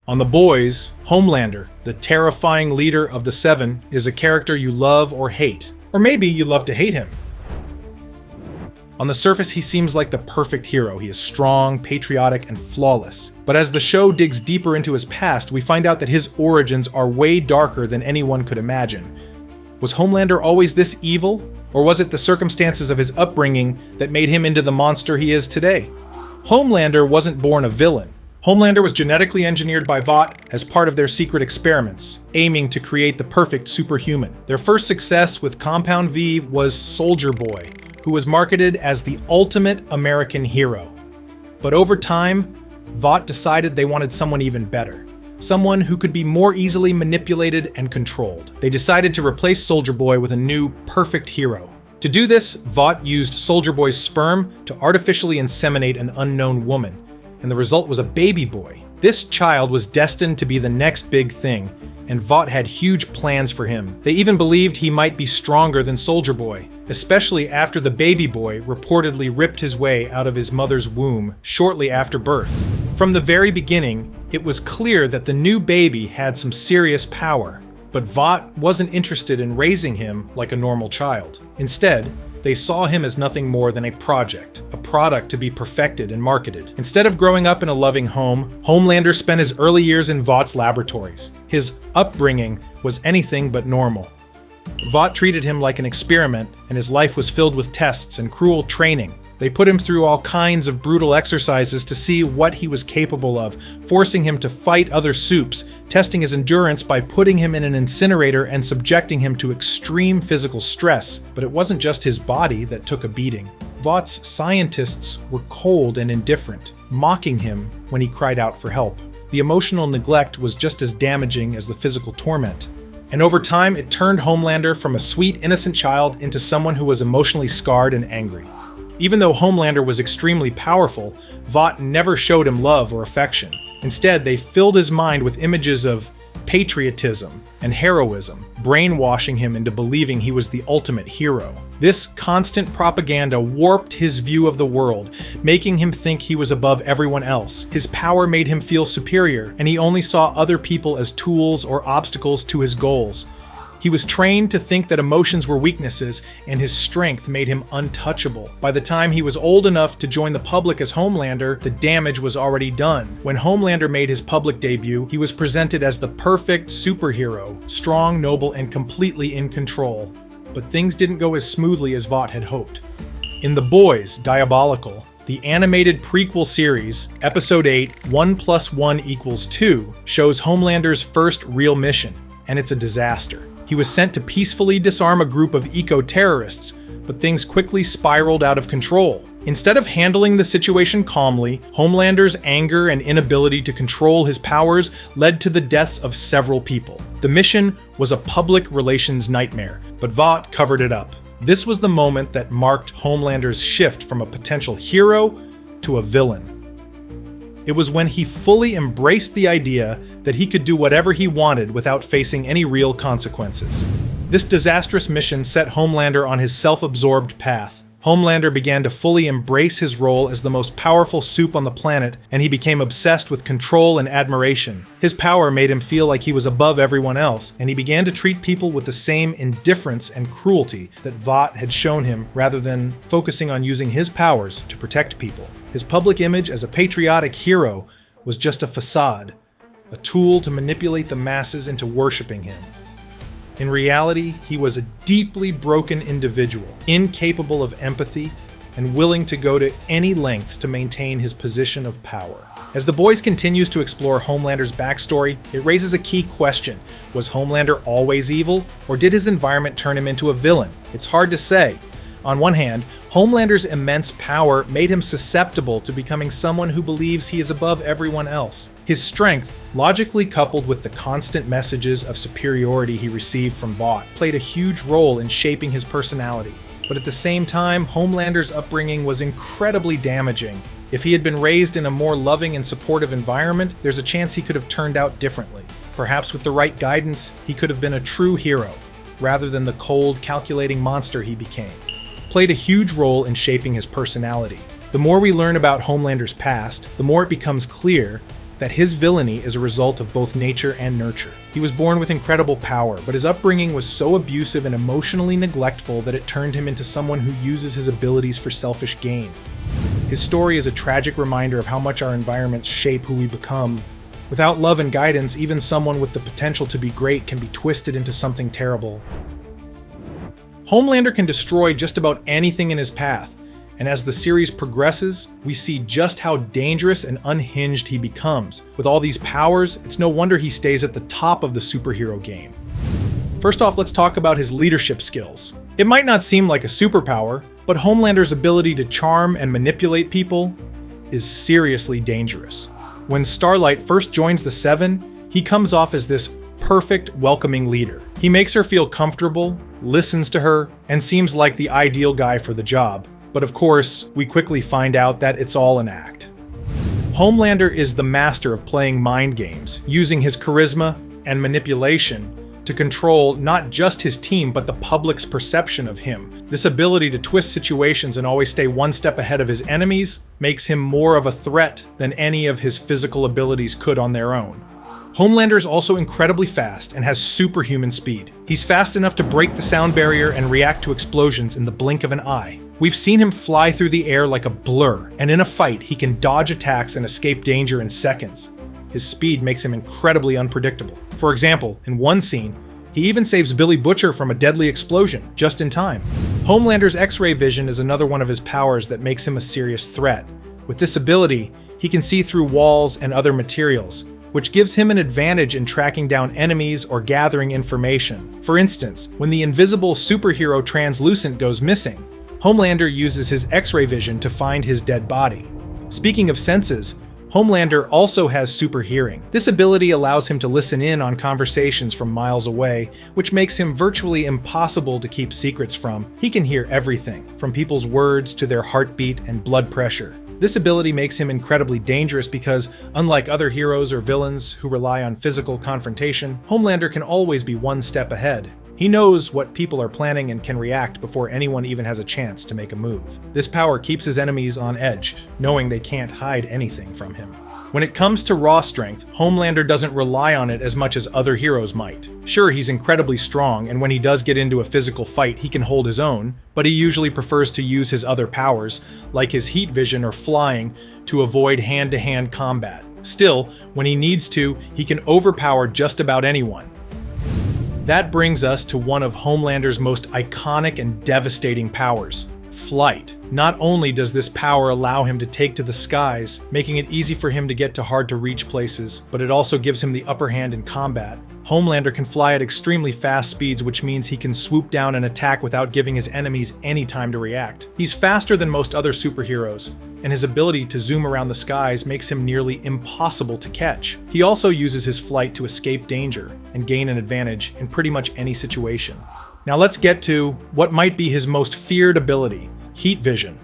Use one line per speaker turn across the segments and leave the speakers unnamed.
On The Boys, Homelander, the terrifying leader of the Seven, is a character you love or hate. Or maybe you love to hate him. On the surface, he seems like the perfect hero. He is strong, patriotic, and flawless. But as the show digs deeper into his past, we find out that his origins are way darker than anyone could imagine. Was Homelander always this evil? Or was it the circumstances of his upbringing that made him into the monster he is today? Homelander wasn't born a villain. Homelander was genetically engineered by Vought as part of their secret experiments, aiming to create the perfect superhuman. Their first success with Compound V was Soldier Boy, who was marketed as the ultimate American hero. But over time, Vought decided they wanted someone even better. Someone who could be more easily manipulated and controlled. They decided to replace Soldier Boy with a new, perfect hero. To do this, Vought used Soldier Boy's sperm to artificially inseminate an unknown woman, and the result was a baby boy. This child was destined to be the next big thing, and Vought had huge plans for him. They even believed he might be stronger than Soldier Boy, especially after the baby boy reportedly ripped his way out of his mother's womb shortly after birth. From the very beginning, it was clear that the new baby had some serious power, but Vought wasn't interested in raising him like a normal child. Instead, they saw him as nothing more than a project, a product to be perfected and marketed. Instead of growing up in a loving home, Homelander spent his early years in Vaught's laboratories. His upbringing was anything but normal. Vought treated him like an experiment, and his life was filled with tests and cruel training. They put him through all kinds of brutal exercises to see what he was capable of, forcing him to fight other supes, testing his endurance by putting him in an incinerator and subjecting him to extreme physical stress. But it wasn't just his body that took a beating. Vaught's scientists were cold and indifferent, mocking him when he cried out for help. The emotional neglect was just as damaging as the physical torment. And over time, it turned Homelander from a sweet, innocent child into someone who was emotionally scarred and angry. Even though Homelander was extremely powerful, Vought never showed him love or affection. Instead, they filled his mind with images of patriotism and heroism, brainwashing him into believing he was the ultimate hero. This constant propaganda warped his view of the world, making him think he was above everyone else. His power made him feel superior, and he only saw other people as tools or obstacles to his goals. He was trained to think that emotions were weaknesses, and his strength made him untouchable. By the time he was old enough to join the public as Homelander, the damage was already done. When Homelander made his public debut, he was presented as the perfect superhero, strong, noble, and completely in control. But things didn't go as smoothly as Vought had hoped. In The Boys, Diabolical, the animated prequel series, Episode 8, 1 + 1 = 2, shows Homelander's first real mission, and it's a disaster. He was sent to peacefully disarm a group of eco-terrorists, but things quickly spiraled out of control. Instead of handling the situation calmly, Homelander's anger and inability to control his powers led to the deaths of several people. The mission was a public relations nightmare, but Vought covered it up. This was the moment that marked Homelander's shift from a potential hero to a villain. It was when he fully embraced the idea that he could do whatever he wanted without facing any real consequences. This disastrous mission set Homelander on his self-absorbed path. Homelander began to fully embrace his role as the most powerful supe on the planet, and he became obsessed with control and admiration. His power made him feel like he was above everyone else, and he began to treat people with the same indifference and cruelty that Vought had shown him, rather than focusing on using his powers to protect people. His public image as a patriotic hero was just a facade, a tool to manipulate the masses into worshiping him. In reality, he was a deeply broken individual, incapable of empathy and willing to go to any lengths to maintain his position of power. As The Boys continues to explore Homelander's backstory, it raises a key question. Was Homelander always evil, or did his environment turn him into a villain? It's hard to say. On one hand, Homelander's immense power made him susceptible to becoming someone who believes he is above everyone else. His strength, logically coupled with the constant messages of superiority he received from Vought, played a huge role in shaping his personality. But at the same time, Homelander's upbringing was incredibly damaging. If he had been raised in a more loving and supportive environment, there's a chance he could have turned out differently. Perhaps with the right guidance, he could have been a true hero, rather than the cold, calculating monster he became. Played a huge role in shaping his personality. The more we learn about Homelander's past, the more it becomes clear that his villainy is a result of both nature and nurture. He was born with incredible power, but his upbringing was so abusive and emotionally neglectful that it turned him into someone who uses his abilities for selfish gain. His story is a tragic reminder of how much our environments shape who we become. Without love and guidance, even someone with the potential to be great can be twisted into something terrible. Homelander can destroy just about anything in his path, and as the series progresses, we see just how dangerous and unhinged he becomes. With all these powers, it's no wonder he stays at the top of the superhero game. First off, let's talk about his leadership skills. It might not seem like a superpower, but Homelander's ability to charm and manipulate people is seriously dangerous. When Starlight first joins the Seven, he comes off as this perfect, welcoming leader. He makes her feel comfortable, listens to her, and seems like the ideal guy for the job. But of course, we quickly find out that it's all an act. Homelander is the master of playing mind games, using his charisma and manipulation to control not just his team, but the public's perception of him. This ability to twist situations and always stay one step ahead of his enemies makes him more of a threat than any of his physical abilities could on their own. Homelander is also incredibly fast and has superhuman speed. He's fast enough to break the sound barrier and react to explosions in the blink of an eye. We've seen him fly through the air like a blur, and in a fight, he can dodge attacks and escape danger in seconds. His speed makes him incredibly unpredictable. For example, in one scene, he even saves Billy Butcher from a deadly explosion, just in time. Homelander's X-ray vision is another one of his powers that makes him a serious threat. With this ability, he can see through walls and other materials, which gives him an advantage in tracking down enemies or gathering information. For instance, when the invisible superhero Translucent goes missing, Homelander uses his X-ray vision to find his dead body. Speaking of senses, Homelander also has super hearing. This ability allows him to listen in on conversations from miles away, which makes him virtually impossible to keep secrets from. He can hear everything, from people's words to their heartbeat and blood pressure. This ability makes him incredibly dangerous because, unlike other heroes or villains who rely on physical confrontation, Homelander can always be one step ahead. He knows what people are planning and can react before anyone even has a chance to make a move. This power keeps his enemies on edge, knowing they can't hide anything from him. When it comes to raw strength, Homelander doesn't rely on it as much as other heroes might. Sure, he's incredibly strong, and when he does get into a physical fight, he can hold his own, but he usually prefers to use his other powers, like his heat vision or flying, to avoid hand-to-hand combat. Still, when he needs to, he can overpower just about anyone. That brings us to one of Homelander's most iconic and devastating powers, flight. Not only does this power allow him to take to the skies, making it easy for him to get to hard-to-reach places, but it also gives him the upper hand in combat. Homelander can fly at extremely fast speeds, which means he can swoop down and attack without giving his enemies any time to react. He's faster than most other superheroes, and his ability to zoom around the skies makes him nearly impossible to catch. He also uses his flight to escape danger and gain an advantage in pretty much any situation. Now let's get to what might be his most feared ability, heat vision.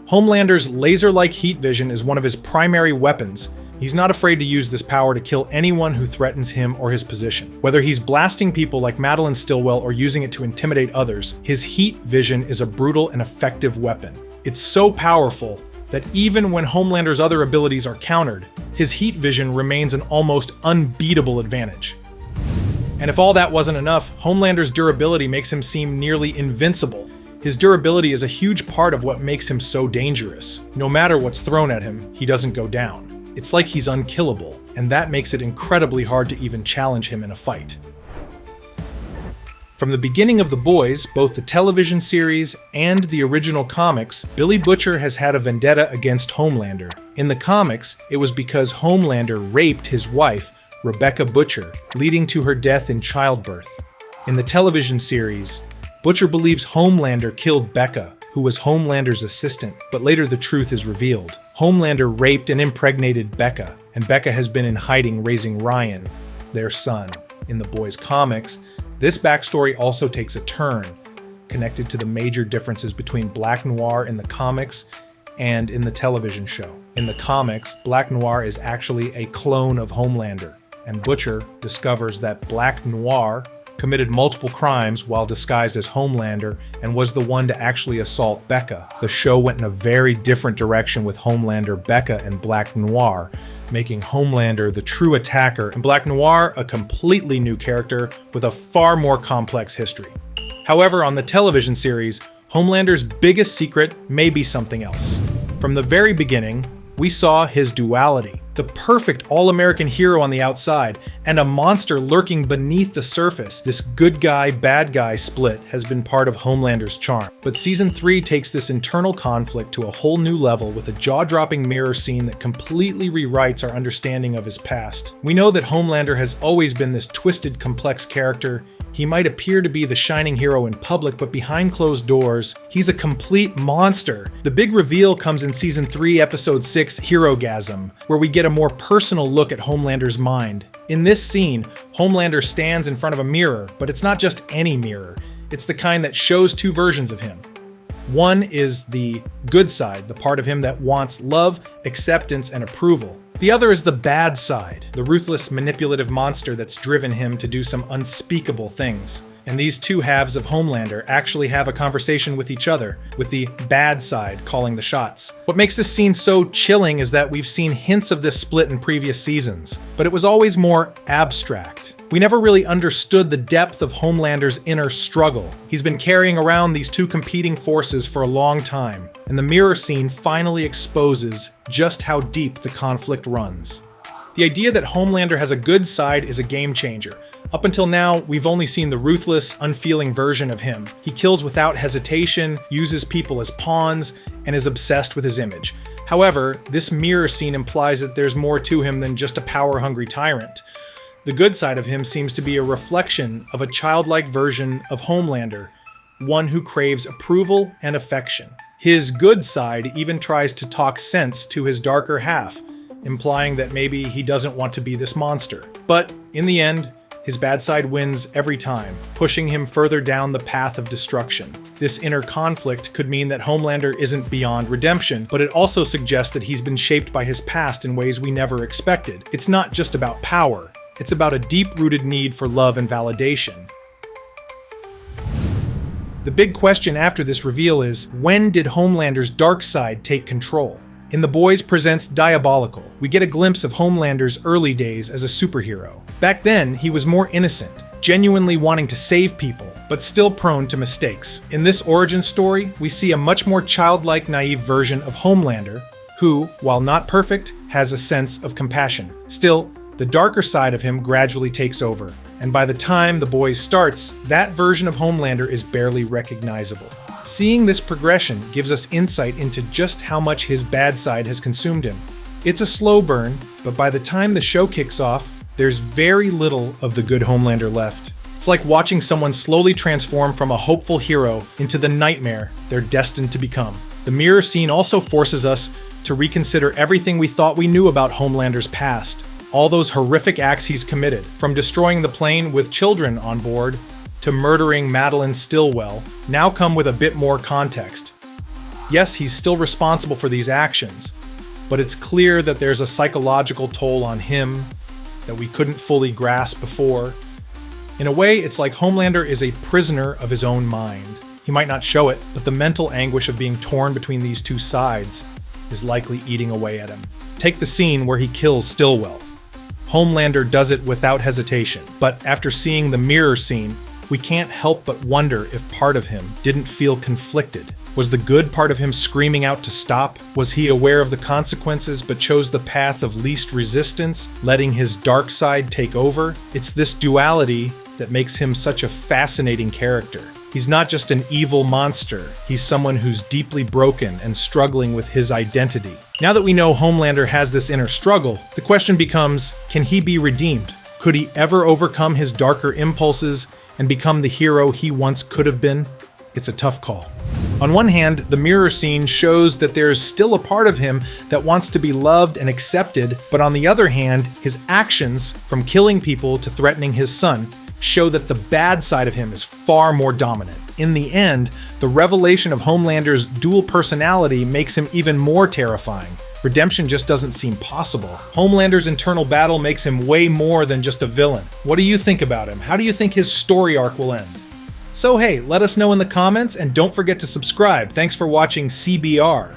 Homelander's laser-like heat vision is one of his primary weapons. He's not afraid to use this power to kill anyone who threatens him or his position. Whether he's blasting people like Madeline Stillwell or using it to intimidate others, his heat vision is a brutal and effective weapon. It's so powerful that even when Homelander's other abilities are countered, his heat vision remains an almost unbeatable advantage. And if all that wasn't enough, Homelander's durability makes him seem nearly invincible. His durability is a huge part of what makes him so dangerous. No matter what's thrown at him, he doesn't go down. It's like he's unkillable, and that makes it incredibly hard to even challenge him in a fight. From the beginning of The Boys, both the television series and the original comics, Billy Butcher has had a vendetta against Homelander. In the comics, it was because Homelander raped his wife, Rebecca Butcher, leading to her death in childbirth. In the television series, Butcher believes Homelander killed Becca, who was Homelander's assistant, but later the truth is revealed. Homelander raped and impregnated Becca, and Becca has been in hiding raising Ryan, their son. In The Boys comics, this backstory also takes a turn, connected to the major differences between Black Noir in the comics and in the television show. In the comics, Black Noir is actually a clone of Homelander, and Butcher discovers that Black Noir committed multiple crimes while disguised as Homelander, and was the one to actually assault Becca. The show went in a very different direction with Homelander, Becca, and Black Noir, making Homelander the true attacker and Black Noir a completely new character with a far more complex history. However, on the television series, Homelander's biggest secret may be something else. From the very beginning, we saw his duality. The perfect all-American hero on the outside, and a monster lurking beneath the surface. This good guy, bad guy split has been part of Homelander's charm. But Season 3 takes this internal conflict to a whole new level with a jaw-dropping mirror scene that completely rewrites our understanding of his past. We know that Homelander has always been this twisted, complex character. He might appear to be the shining hero in public, but behind closed doors, he's a complete monster. The big reveal comes in Season 3, Episode 6, Herogasm, where we get a more personal look at Homelander's mind. In this scene, Homelander stands in front of a mirror, but it's not just any mirror. It's the kind that shows two versions of him. One is the good side, the part of him that wants love, acceptance, and approval. The other is the bad side, the ruthless, manipulative monster that's driven him to do some unspeakable things. And these two halves of Homelander actually have a conversation with each other, with the bad side calling the shots. What makes this scene so chilling is that we've seen hints of this split in previous seasons, but it was always more abstract. We never really understood the depth of Homelander's inner struggle. He's been carrying around these two competing forces for a long time, and the mirror scene finally exposes just how deep the conflict runs. The idea that Homelander has a good side is a game changer. Up until now, we've only seen the ruthless, unfeeling version of him. He kills without hesitation, uses people as pawns, and is obsessed with his image. However, this mirror scene implies that there's more to him than just a power-hungry tyrant. The good side of him seems to be a reflection of a childlike version of Homelander, one who craves approval and affection. His good side even tries to talk sense to his darker half, implying that maybe he doesn't want to be this monster. But in the end, his bad side wins every time, pushing him further down the path of destruction. This inner conflict could mean that Homelander isn't beyond redemption, but it also suggests that he's been shaped by his past in ways we never expected. It's not just about power. It's about a deep-rooted need for love and validation. The big question after this reveal is, when did Homelander's dark side take control? In The Boys Presents Diabolical, we get a glimpse of Homelander's early days as a superhero. Back then, he was more innocent, genuinely wanting to save people, but still prone to mistakes. In this origin story, we see a much more childlike, naive version of Homelander, who, while not perfect, has a sense of compassion. Still, the darker side of him gradually takes over, and by the time The Boys starts, that version of Homelander is barely recognizable. Seeing this progression gives us insight into just how much his bad side has consumed him. It's a slow burn, but by the time the show kicks off, there's very little of the good Homelander left. It's like watching someone slowly transform from a hopeful hero into the nightmare they're destined to become. The mirror scene also forces us to reconsider everything we thought we knew about Homelander's past. All those horrific acts he's committed, from destroying the plane with children on board to murdering Madeline Stillwell, now come with a bit more context. Yes, he's still responsible for these actions, but it's clear that there's a psychological toll on him that we couldn't fully grasp before. In a way, it's like Homelander is a prisoner of his own mind. He might not show it, but the mental anguish of being torn between these two sides is likely eating away at him. Take the scene where he kills Stillwell. Homelander does it without hesitation, but after seeing the mirror scene, we can't help but wonder if part of him didn't feel conflicted. Was the good part of him screaming out to stop? Was he aware of the consequences but chose the path of least resistance, letting his dark side take over? It's this duality that makes him such a fascinating character. He's not just an evil monster, he's someone who's deeply broken and struggling with his identity. Now that we know Homelander has this inner struggle, the question becomes, can he be redeemed? Could he ever overcome his darker impulses and become the hero he once could have been? It's a tough call. On one hand, the mirror scene shows that there's still a part of him that wants to be loved and accepted, but on the other hand, his actions, from killing people to threatening his son, show that the bad side of him is far more dominant. In the end, the revelation of Homelander's dual personality makes him even more terrifying, Redemption just doesn't seem possible. Homelander's internal battle makes him way more than just a villain. What do you think about him? How do you think his story arc will end? So hey, let us know in the comments, and don't forget to subscribe. Thanks for watching CBR.